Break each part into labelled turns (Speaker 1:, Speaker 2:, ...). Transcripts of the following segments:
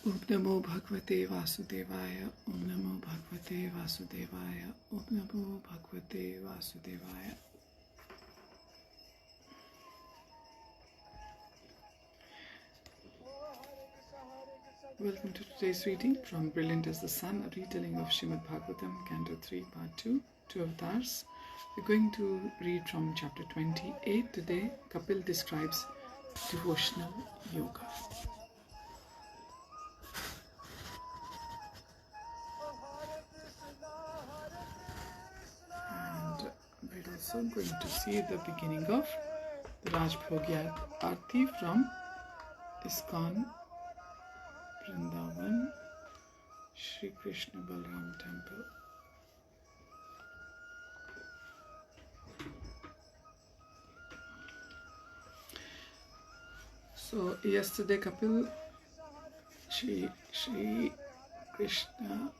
Speaker 1: Om Namo Bhagavate Vasudevaya. Om Namo Bhagavate Vasudevaya. Om Namo Bhagavate Vasudevaya. Welcome to today's reading from Brilliant as the Sun, a retelling of Srimad Bhagavatam Canto 3, Part 2, Two Avatars. We're going to read from chapter 28 today. Kapil describes devotional yoga. And we're also going to see the beginning of the Rajbhogya Aarti from ISKCON Vrindavan, Shri Krishna Balaram Temple. So yesterday Kapil, Shri Krishna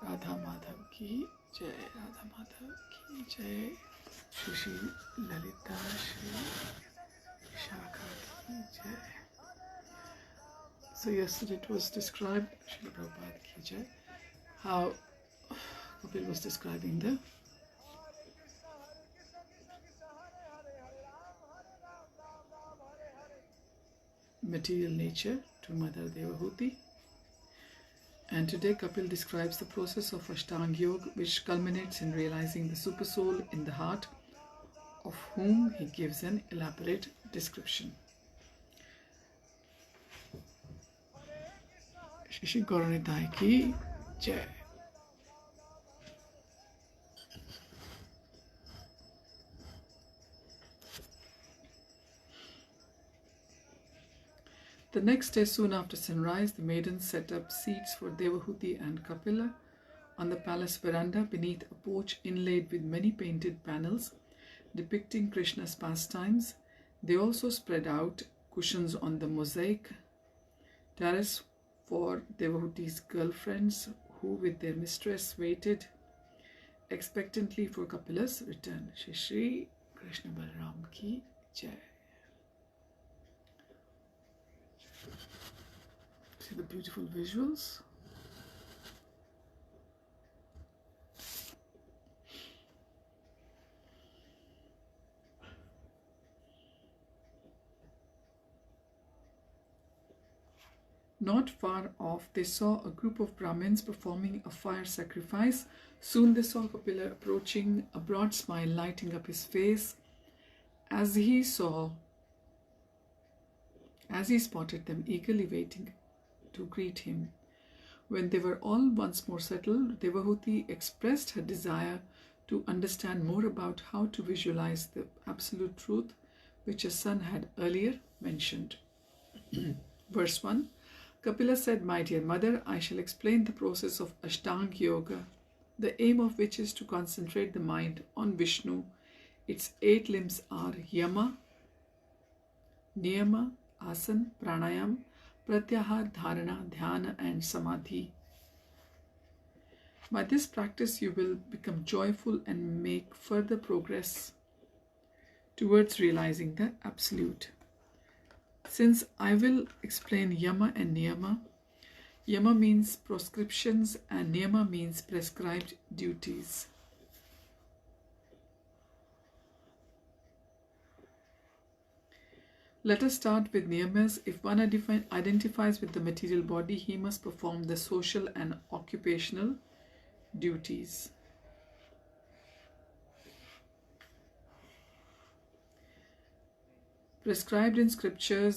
Speaker 1: Radha Madhav ki Jai, Radha Madhav ki Jai, Shri Lalita Shri Shakha ki Jai. So yesterday it was described, Shri Prabhupada ki Jai, how Kapil was describing the material nature to Mother Devahuti. And today Kapil describes the process of Ashtang Yoga, which culminates in realizing the Supersoul in the heart, of whom he gives an elaborate description. Shri Gauranitai ki Jai. The next day, soon after sunrise, the maidens set up seats for Devahuti and Kapila on the palace veranda beneath a porch inlaid with many painted panels depicting Krishna's pastimes. They also spread out cushions on the mosaic terrace for Devahuti's girlfriends, who with their mistress waited expectantly for Kapila's return. Shri Shri Krishna Balaram ki Jai. See the beautiful visuals. Not far off, they saw a group of Brahmins performing a fire sacrifice. Soon they saw Kapila approaching, a broad smile lighting up his face as he spotted them eagerly waiting to greet him. When they were all once more settled, Devahuti expressed her desire to understand more about how to visualize the absolute truth which her son had earlier mentioned. Verse 1. Kapila said, "My dear mother, I shall explain the process of Ashtang Yoga, the aim of which is to concentrate the mind on Vishnu. Its 8 limbs are Yama, Niyama, Asana, Pranayam, Pratyahar, Dharana, Dhyana and Samadhi. By this practice you will become joyful and make further progress towards realizing the Absolute. Since I will explain Yama and Niyama, Yama means proscriptions and Niyama means prescribed duties. Let us start with Niyamas. If one identifies with the material body, he must perform the social and occupational duties. Prescribed in scripture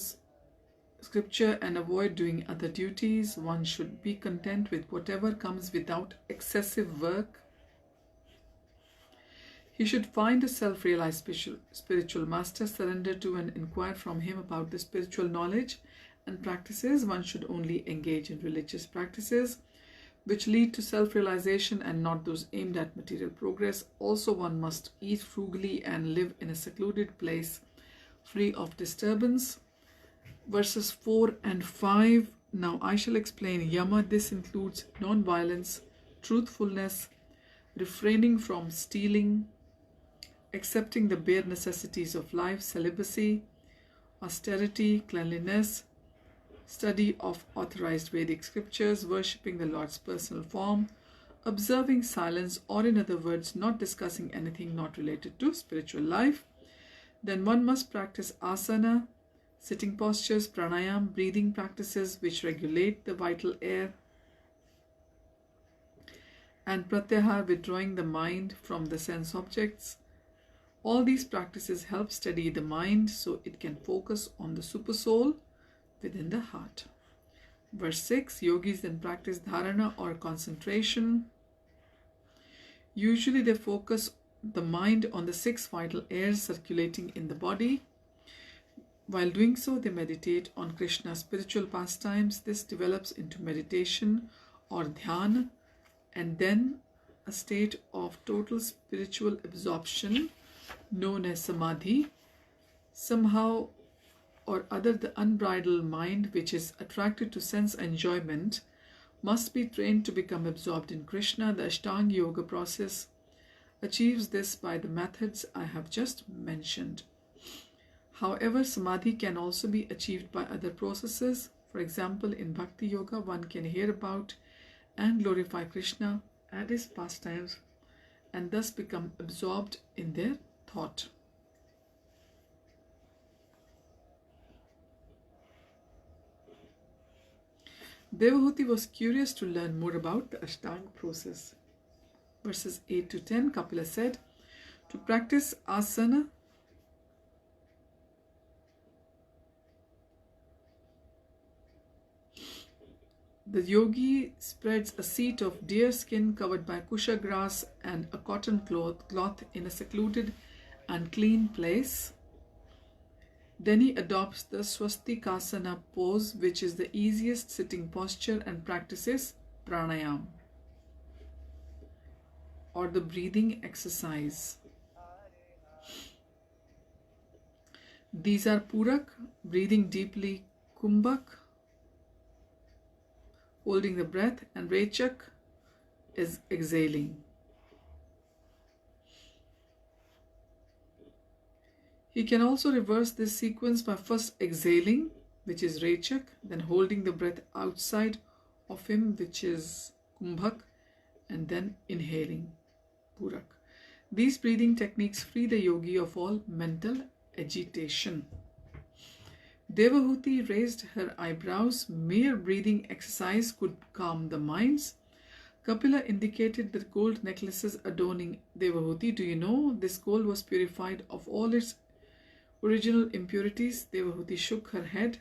Speaker 1: and avoid doing other duties. One should be content with whatever comes without excessive work. He should find a self-realized spiritual master, surrender to and inquire from him about the spiritual knowledge and practices. One should only engage in religious practices which lead to self-realization and not those aimed at material progress. Also, one must eat frugally and live in a secluded place free of disturbance." Verses 4 and 5. Now I shall explain Yama. This includes non-violence, truthfulness, refraining from stealing, accepting the bare necessities of life, celibacy, austerity, cleanliness, study of authorized Vedic scriptures, worshipping the Lord's personal form, observing silence, or in other words, not discussing anything not related to spiritual life. Then one must practice asana, sitting postures, pranayam, breathing practices which regulate the vital air, and pratyahar, withdrawing the mind from the sense objects. All these practices help steady the mind so it can focus on the supersoul within the heart. Verse 6, yogis then practice dharana or concentration. Usually they focus the mind on the 6 vital airs circulating in the body. While doing so, they meditate on Krishna's spiritual pastimes. This develops into meditation or dhyana, and then a state of total spiritual absorption known as samadhi. Somehow or other, the unbridled mind, which is attracted to sense enjoyment, must be trained to become absorbed in Krishna. The Ashtang Yoga process achieves this by the methods I have just mentioned. However, samadhi can also be achieved by other processes. For example, in Bhakti Yoga, one can hear about and glorify Krishna and his pastimes and thus become absorbed in their thought. Devahuti was curious to learn more about the Ashtang process. Verses 8 to 10, Kapila said, to practice asana, the yogi spreads a seat of deer skin covered by kusha grass and a cotton cloth in a secluded and clean place. Then he adopts the swastikasana pose, which is the easiest sitting posture, and practices pranayam or the breathing exercise. These are purak, breathing deeply, kumbhak, holding the breath, and rechak is exhaling. He can also reverse this sequence by first exhaling, which is rechak, then holding the breath outside of him, which is kumbhak, and then inhaling, purak. These breathing techniques free the yogi of all mental agitation. Devahuti raised her eyebrows. Mere breathing exercise could calm the minds. Kapila indicated the gold necklaces adorning Devahuti. Do you know this gold was purified of all its original impurities? Devahuti shook her head.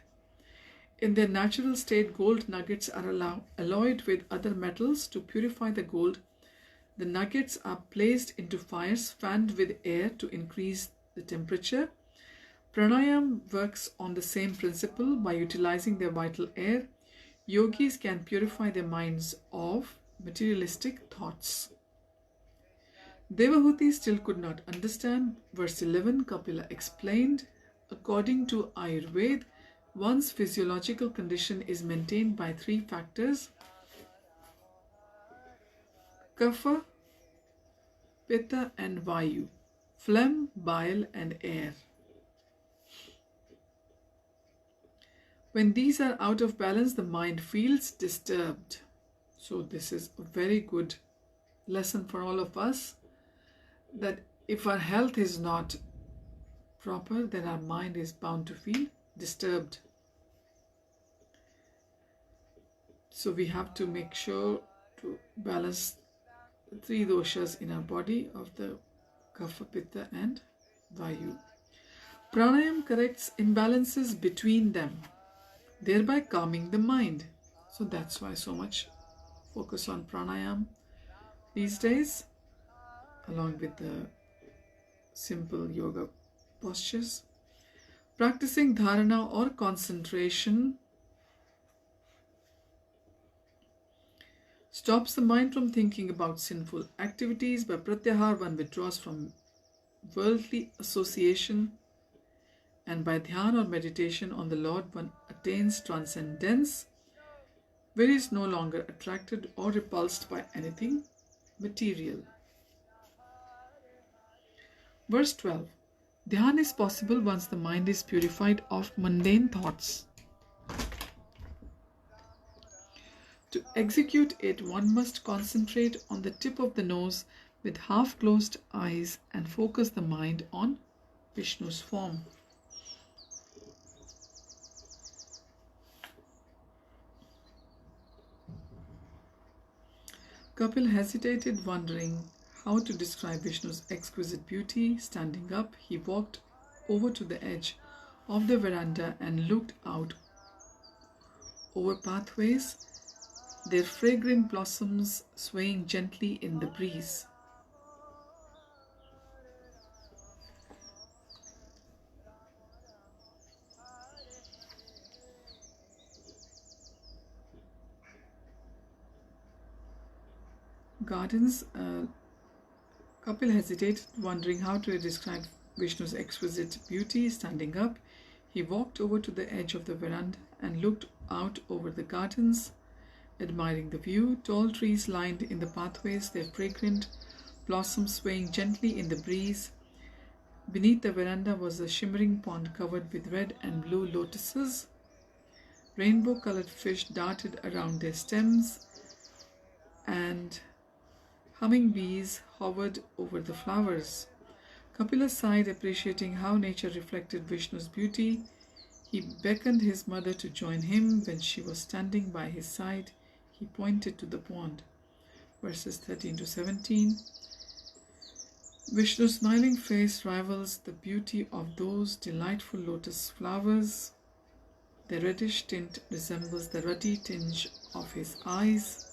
Speaker 1: In their natural state, gold nuggets are alloyed with other metals. To purify the gold, the nuggets are placed into fires fanned with air to increase the temperature. Pranayam works on the same principle. By utilizing their vital air, yogis can purify their minds of materialistic thoughts. Devahuti still could not understand. Verse 11, Kapila explained, according to Ayurveda, one's physiological condition is maintained by 3 factors: kapha, pitta and vayu, phlegm, bile and air. When these are out of balance, the mind feels disturbed. So this is a very good lesson for all of us, that if our health is not proper, then our mind is bound to feel disturbed. So we have to make sure to balance the 3 doshas in our body of the kapha, pitta and vayu. Pranayam corrects imbalances between them, thereby calming the mind. So that's why so much focus on pranayam these days, along with the simple yoga postures. Practicing dharana or concentration stops the mind from thinking about sinful activities. By pratyahar, one withdraws from worldly association, and by dhyana or meditation on the Lord, one attains transcendence, where he is no longer attracted or repulsed by anything material. Verse 12. Dhyana is possible once the mind is purified of mundane thoughts. To execute it, one must concentrate on the tip of the nose with half-closed eyes and focus the mind on Vishnu's form. Kapil hesitated, wondering how to describe Vishnu's exquisite beauty. Standing up, he walked over to the edge of the veranda and looked out over pathways, their fragrant blossoms swaying gently in the breeze. Gardens. Kapil hesitated, wondering how to describe Vishnu's exquisite beauty. Standing up, he walked over to the edge of the veranda and looked out over the gardens, admiring the view. Tall trees lined in the pathways, their fragrant blossoms swaying gently in the breeze. Beneath the veranda was a shimmering pond covered with red and blue lotuses. Rainbow-colored fish darted around their stems, and humming bees hovered over the flowers. Kapila sighed, appreciating how nature reflected Vishnu's beauty. He beckoned his mother to join him. When she was standing by his side, he pointed to the pond. Verses 13 to 17. Vishnu's smiling face rivals the beauty of those delightful lotus flowers. The reddish tint resembles the ruddy tinge of his eyes,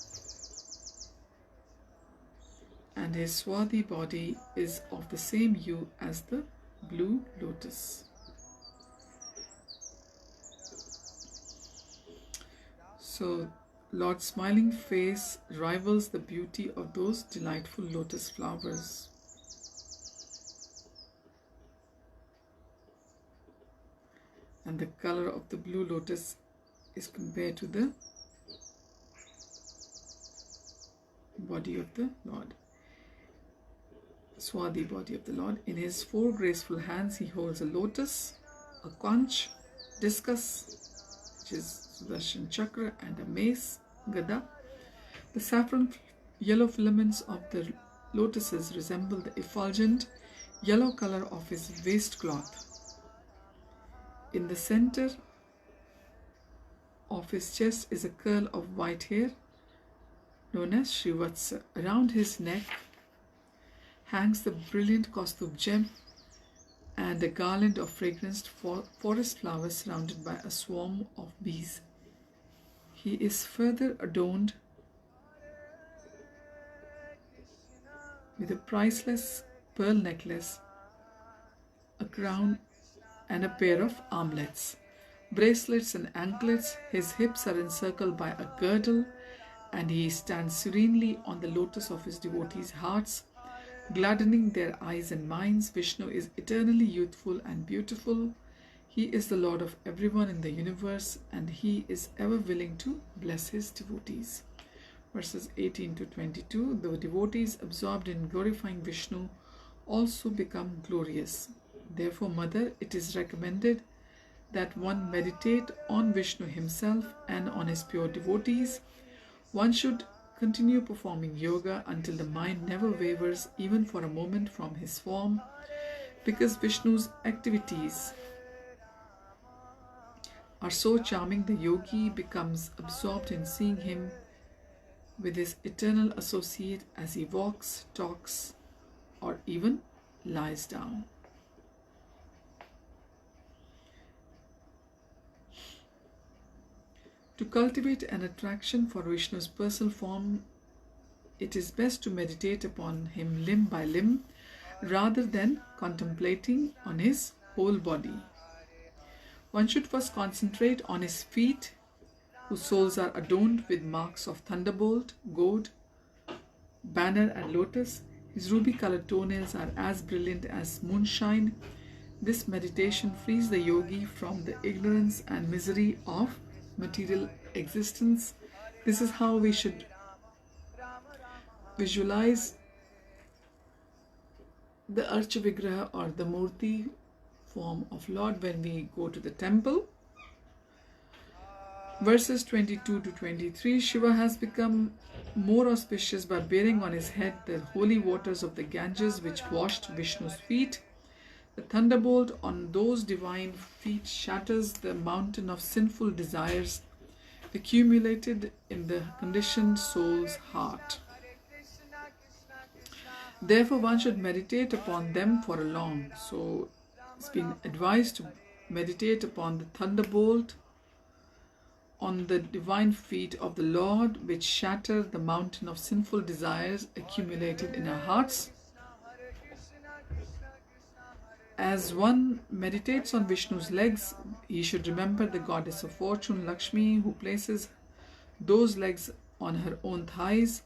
Speaker 1: and his swarthy body is of the same hue as the blue lotus. So, Lord's smiling face rivals the beauty of those delightful lotus flowers. And the color of the blue lotus is compared to the body of the Lord. Swarthy body of the Lord. In his four graceful hands he holds a lotus, a conch, discus, which is Sudarshan Chakra, and a mace, Gada. The saffron yellow filaments of the lotuses resemble the effulgent yellow color of his waistcloth. In the center of his chest is a curl of white hair known as Srivatsa. Around his neck hangs the brilliant Kaustubh gem and a garland of fragranced forest flowers surrounded by a swarm of bees. He is further adorned with a priceless pearl necklace, a crown, and a pair of armlets, bracelets and anklets. His hips are encircled by a girdle, and he stands serenely on the lotus of his devotees' hearts, gladdening their eyes and minds. Vishnu is eternally youthful and beautiful. He is the Lord of everyone in the universe, and he is ever willing to bless his devotees. Verses 18 to 22. The devotees absorbed in glorifying Vishnu also become glorious. Therefore, Mother, it is recommended that one meditate on Vishnu himself and on his pure devotees. One should continue performing yoga until the mind never wavers even for a moment from his form, because Vishnu's activities are so charming. The yogi becomes absorbed in seeing him with his eternal associate as he walks, talks, or even lies down. To cultivate an attraction for Vishnu's personal form, it is best to meditate upon him limb by limb rather than contemplating on his whole body. One should first concentrate on his feet, whose soles are adorned with marks of thunderbolt, gourd, banner, and lotus. His ruby-colored toenails are as brilliant as moonshine. This meditation frees the yogi from the ignorance and misery of material existence. This is how we should visualize the Archa Vigraha or the Murti form of Lord when we go to the temple. Verses 22 to 23, Shiva has become more auspicious by bearing on his head the holy waters of the Ganges which washed Vishnu's feet. The thunderbolt on those divine feet shatters the mountain of sinful desires accumulated in the conditioned soul's heart. Therefore, one should meditate upon them for a long. So, it's been advised to meditate upon the thunderbolt on the divine feet of the Lord, which shatter the mountain of sinful desires accumulated in our hearts. As one meditates on Vishnu's legs, he should remember the goddess of fortune, Lakshmi, who places those legs on her own thighs.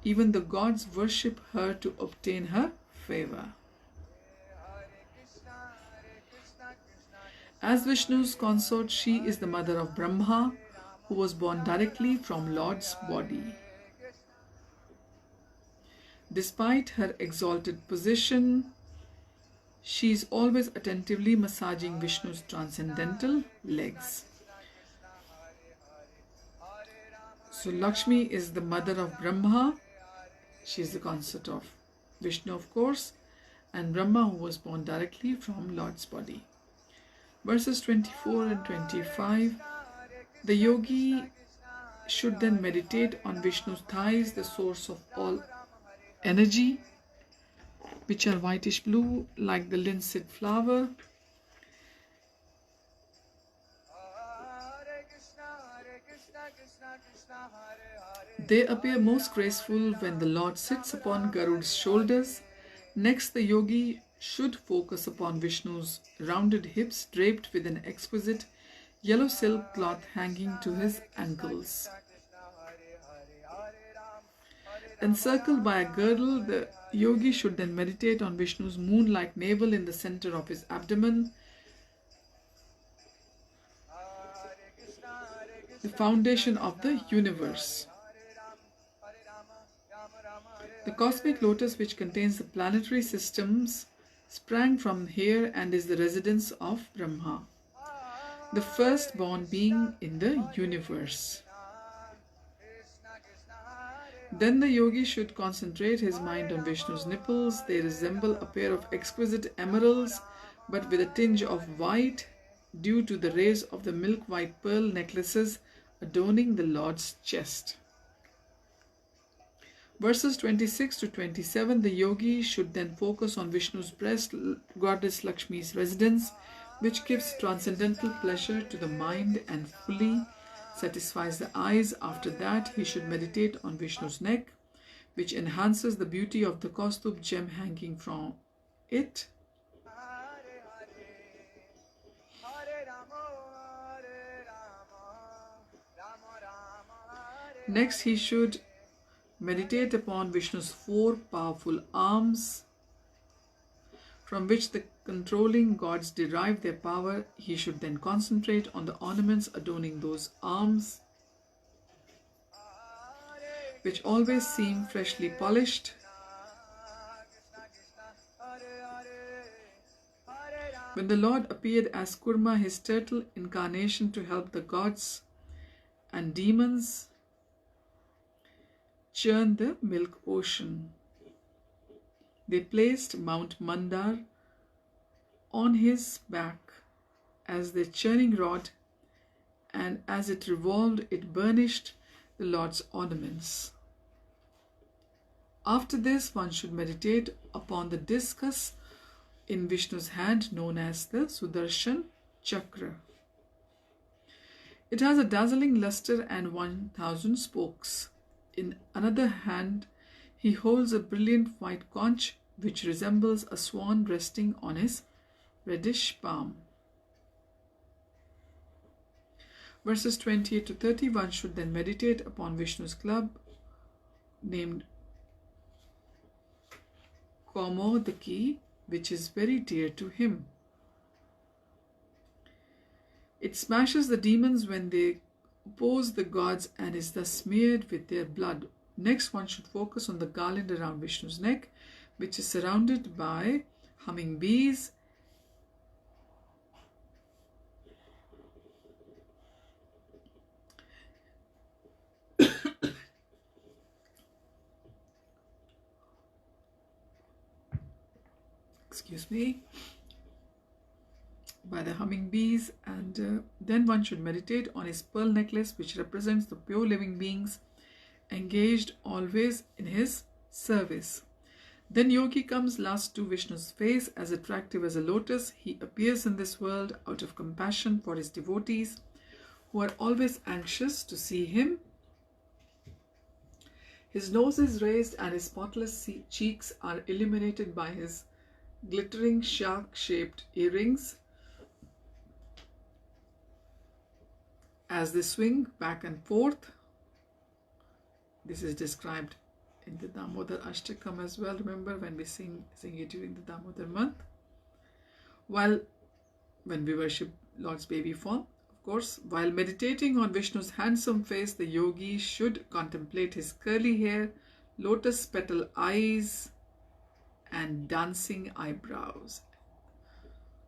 Speaker 1: Even the gods worship her to obtain her favor. As Vishnu's consort, she is the mother of Brahma, who was born directly from Lord's body. Despite her exalted position, she is always attentively massaging Vishnu's transcendental legs. So Lakshmi is the mother of Brahma. She is the consort of Vishnu, of course, and Brahma, who was born directly from Lord's body. Verses 24 and 25, the yogi should then meditate on Vishnu's thighs, the source of all energy, which are whitish blue like the linseed flower. They appear most graceful when the Lord sits upon Garuda's shoulders. Next, the yogi should focus upon Vishnu's rounded hips draped with an exquisite yellow silk cloth hanging to his ankles. Encircled by a girdle, the yogi should then meditate on Vishnu's moon-like navel in the center of his abdomen, the foundation of the universe. The cosmic lotus, which contains the planetary systems, sprang from here and is the residence of Brahma, the firstborn being in the universe. Then the yogi should concentrate his mind on Vishnu's nipples. They resemble a pair of exquisite emeralds, but with a tinge of white, due to the rays of the milk-white pearl necklaces adorning the Lord's chest. Verses 26 to 27, the yogi should then focus on Vishnu's breast, goddess Lakshmi's residence, which gives transcendental pleasure to the mind and fully satisfies the eyes. After that, he should meditate on Vishnu's neck, which enhances the beauty of the kaustubh gem hanging from it. Next, he should meditate upon Vishnu's 4 powerful arms, from which the controlling gods derive their power. He should then concentrate on the ornaments adorning those arms, which always seem freshly polished. When the Lord appeared as Kurma, his turtle incarnation, to help the gods and demons churn the milk ocean, they placed Mount Mandar on his back as their churning rod, and as it revolved, it burnished the Lord's ornaments. After this, one should meditate upon the discus in Vishnu's hand, known as the Sudarshan Chakra. It has a dazzling luster and 1,000 spokes. In another hand, he holds a brilliant white conch, which resembles a swan resting on his reddish palm. Verses 28 to 30, one should then meditate upon Vishnu's club, named Kaumodaki, which is very dear to him. It smashes the demons when they oppose the gods and is thus smeared with their blood. Next, one should focus on the garland around Vishnu's neck, which is surrounded by humming bees. excuse me, by the humming bees, and then one should meditate on his pearl necklace, which represents the pure living beings engaged always in his service. Then yogi comes last to Vishnu's face, as attractive as a lotus. He appears in this world out of compassion for his devotees, who are always anxious to see him. His nose is raised and his spotless cheeks are illuminated by his glittering shark-shaped earrings. As they swing back and forth, this is described in the Damodar Ashtakam as well. Remember when we sing it during the Damodar month, when we worship Lord's baby form. Of course, while meditating on Vishnu's handsome face, the yogi should contemplate his curly hair, lotus petal eyes, and dancing eyebrows.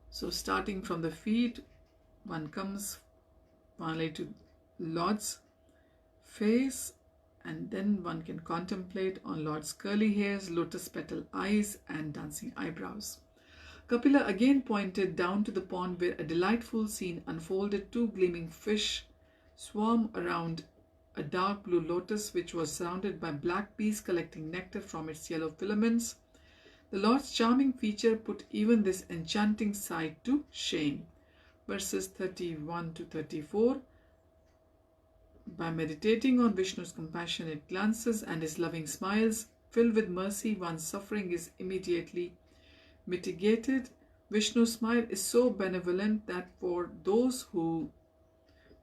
Speaker 1: So starting from the feet, one comes finally to Lord's face, and then one can contemplate on Lord's curly hairs, lotus petal eyes, and dancing eyebrows. Kapila again pointed down to the pond, where a delightful scene unfolded. 2 gleaming fish swarm around a dark blue lotus, which was surrounded by black bees collecting nectar from its yellow filaments. The Lord's charming feature put even this enchanting sight to shame. Verses 31 to 34. By meditating on Vishnu's compassionate glances and his loving smiles, filled with mercy, one's suffering is immediately mitigated. Vishnu's smile is so benevolent that for those who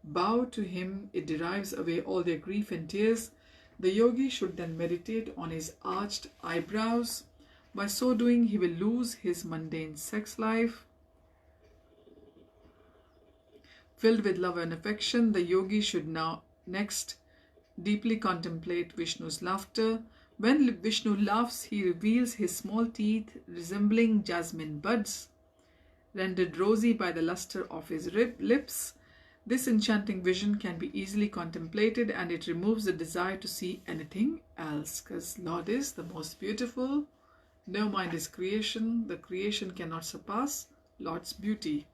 Speaker 1: bow to him, it drives away all their grief and tears. The yogi should then meditate on his arched eyebrows. By so doing, he will lose his mundane sex life. Filled with love and affection, the yogi should next deeply contemplate Vishnu's laughter. When Vishnu laughs, he reveals his small teeth resembling jasmine buds, rendered rosy by the luster of his lips. This enchanting vision can be easily contemplated, and it removes the desire to see anything else, because Lord is the most beautiful. No mind is creation. The creation cannot surpass Lord's beauty.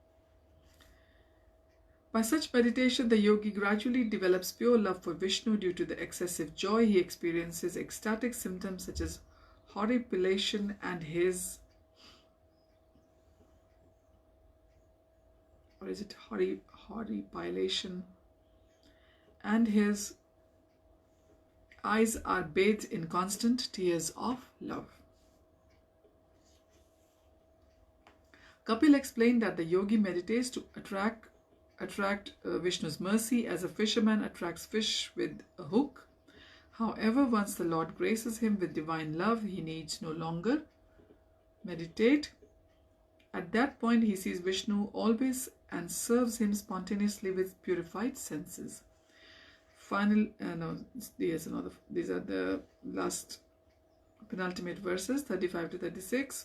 Speaker 1: By such meditation, the yogi gradually develops pure love for Vishnu. Due to the excessive joy, he experiences ecstatic symptoms such as horripilation and horripilation, and his eyes are bathed in constant tears of love. Kapil explained that the yogi meditates to attract Vishnu's mercy as a fisherman attracts fish with a hook. However, once the Lord graces him with divine love, he needs no longer meditate. At that point, he sees Vishnu always and serves him spontaneously with purified senses. These are the last penultimate verses, 35 to 36.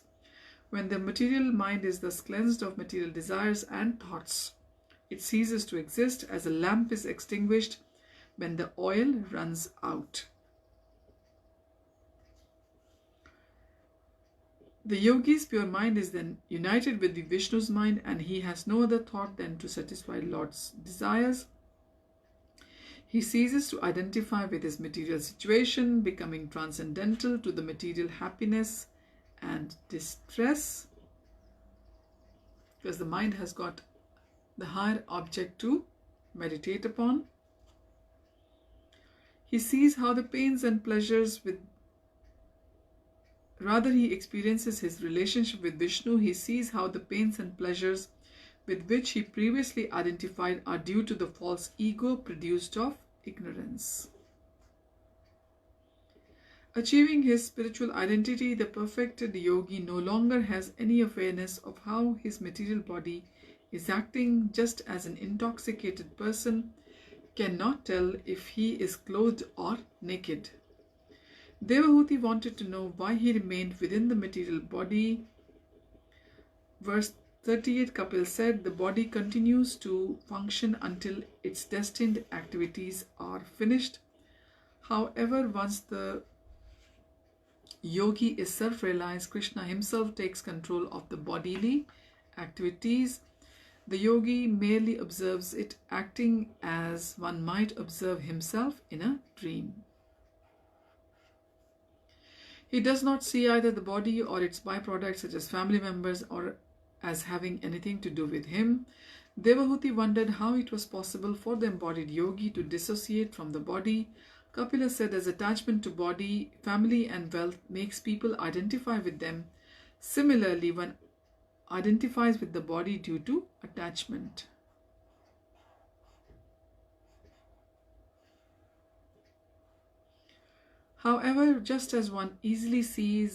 Speaker 1: When the material mind is thus cleansed of material desires and thoughts, it ceases to exist, as a lamp is extinguished when the oil runs out. The yogi's pure mind is then united with the Vishnu's mind, and he has no other thought than to satisfy Lord's desires. He ceases to identify with his material situation, becoming transcendental to the material happiness and distress, because the mind has got the higher object to meditate upon. He sees how the pains and pleasures he experiences his relationship with Vishnu. He sees how the pains and pleasures with which he previously identified are due to the false ego produced of ignorance. Achieving his spiritual identity, the perfected yogi no longer has any awareness of how his material body is acting, just as an intoxicated person cannot tell if he is clothed or naked. Devahuti wanted to know why he remained within the material body. Verse 38, Kapil said, the body continues to function until its destined activities are finished. However, once the Yogi is self-realized. Krishna himself takes control of the bodily activities. The yogi merely observes it, acting as one might observe himself in a dream. He does not see either the body or its byproducts such as family members or as having anything to do with him. Devahuti wondered how it was possible for the embodied yogi to dissociate from the body. Kapila said as attachment to body, family and wealth makes people identify with them. Similarly, one identifies with the body due to attachment. However, just as one easily see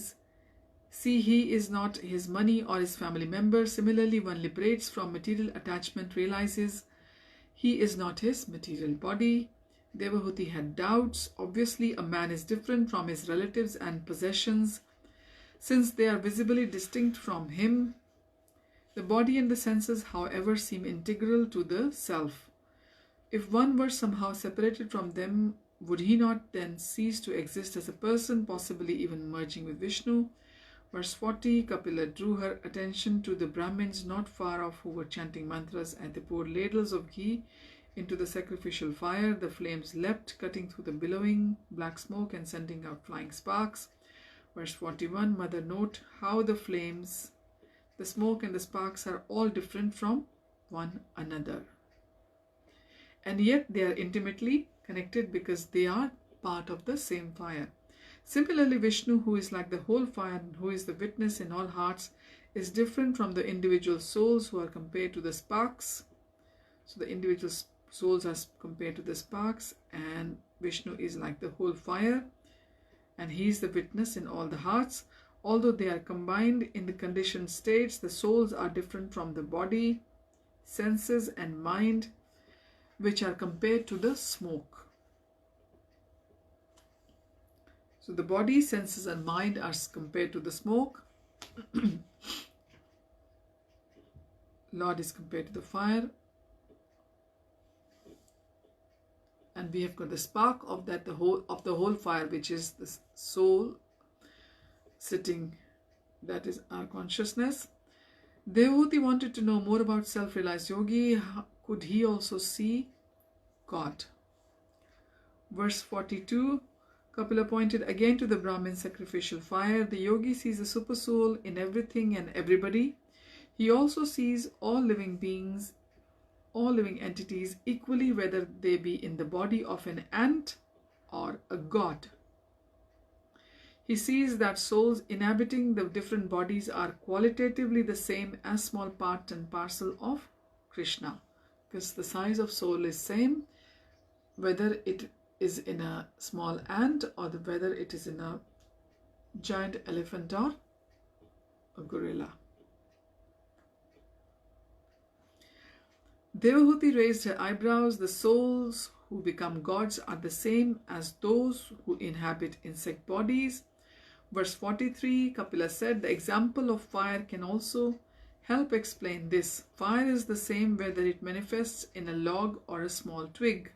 Speaker 1: he is not his money or his family member, similarly one liberates from material attachment, realizes he is not his material body. Devahuti had doubts. Obviously, a man is different from his relatives and possessions, since they are visibly distinct from him. The body and the senses, however, seem integral to the self. If one were somehow separated from them, would he not then cease to exist as a person, possibly even merging with Vishnu? Verse 40, Kapila drew her attention to the Brahmins not far off who were chanting mantras as they poured ladles of ghee into the sacrificial fire. The flames leapt, cutting through the billowing black smoke and sending out flying sparks. Verse 41, Mother, note how the flames, the smoke and the sparks are all different from one another. And yet they are intimately connected because they are part of the same fire. Similarly, Vishnu, who is like the whole fire and who is the witness in all hearts, is different from the individual souls who are compared to the sparks. So the individual souls are compared to the sparks, and Vishnu is like the whole fire, and he is the witness in all the hearts. Although they are combined in the conditioned states, the souls are different from the body, senses and mind, which are compared to the smoke. So the body, senses and mind are compared to the smoke. Lord is compared to the fire. And we have got the spark of that, the whole fire, which is the soul sitting, that is our consciousness. Devahuti wanted to know more about self-realized yogi. Could he also see God? Verse 42, Kapila pointed again to the Brahmin sacrificial fire. The yogi sees the super soul in everything and everybody. He also sees all living beings, all living entities equally, whether they be in the body of an ant or a god. He sees that souls inhabiting the different bodies are qualitatively the same as small part and parcel of Krishna, because the size of soul is same, whether it is in a small ant or whether it is in a giant elephant or a gorilla. Devahuti raised her eyebrows. The souls who become gods are the same as those who inhabit insect bodies. Verse 43, Kapila said, the example of fire can also help explain this. Fire is the same whether it manifests in a log or a small twig.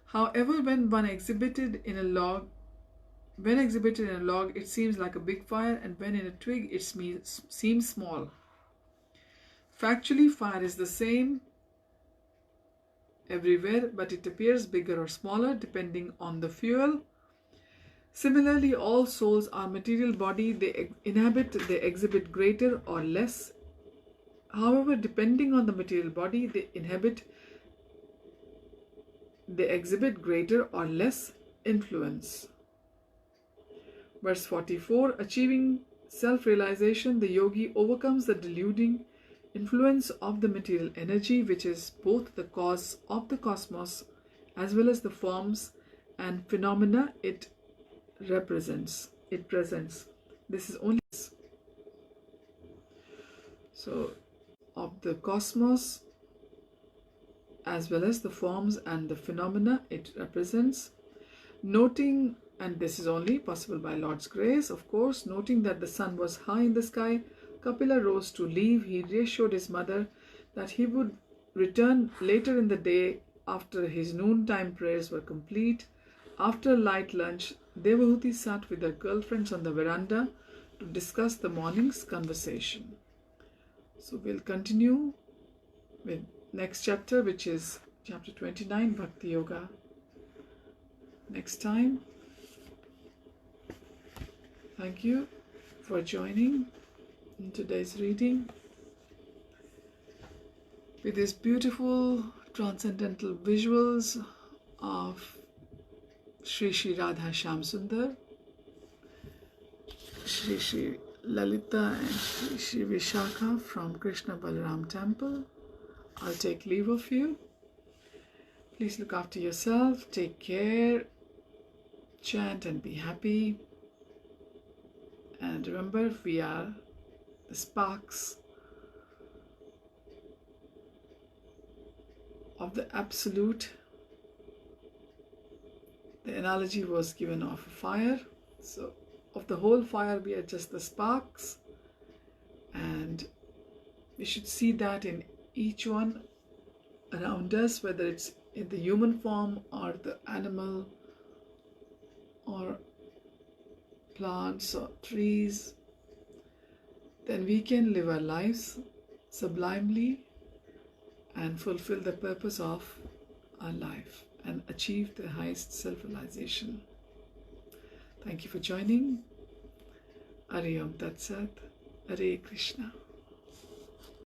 Speaker 1: However, when exhibited in a log, it seems like a big fire, and when in a twig, it seems small. Factually, fire is the same everywhere, but it appears bigger or smaller depending on the fuel. Similarly, all souls are material body. They exhibit greater or less. However, depending on the material body they exhibit greater or less influence. Verse 44, achieving self-realization, the yogi overcomes the deluding influence of the material energy, which is both the cause of the cosmos as well as the forms and phenomena it presents. This is only so of the cosmos as well as the forms and the phenomena it represents. Noting, and this is only possible by Lord's grace, of course, noting that the sun was high in the sky, Kapila rose to leave. He reassured his mother that he would return later in the day after his noontime prayers were complete. After light lunch, Devahuti sat with her girlfriends on the veranda to discuss the morning's conversation. So we'll continue with next chapter, which is chapter 29, Bhakti Yoga, next time. Thank you for joining in today's reading with these beautiful transcendental visuals of Shri Shri Radha Shyam Sundar, Shri Shri Lalita and Shri Shri Vishakha from Krishna Balaram Temple. I'll take leave of you. Please look after yourself, take care, chant and be happy. And remember, we are the sparks of the Absolute. The analogy was given of a fire. So of the whole fire, we are just the sparks. And we should see that in each one around us, whether it's in the human form or the animal or plants or trees. Then we can live our lives sublimely and fulfill the purpose of our life and achieve the highest self-realization. Thank you for joining. Hare Om Tat Sat. Hare Krishna.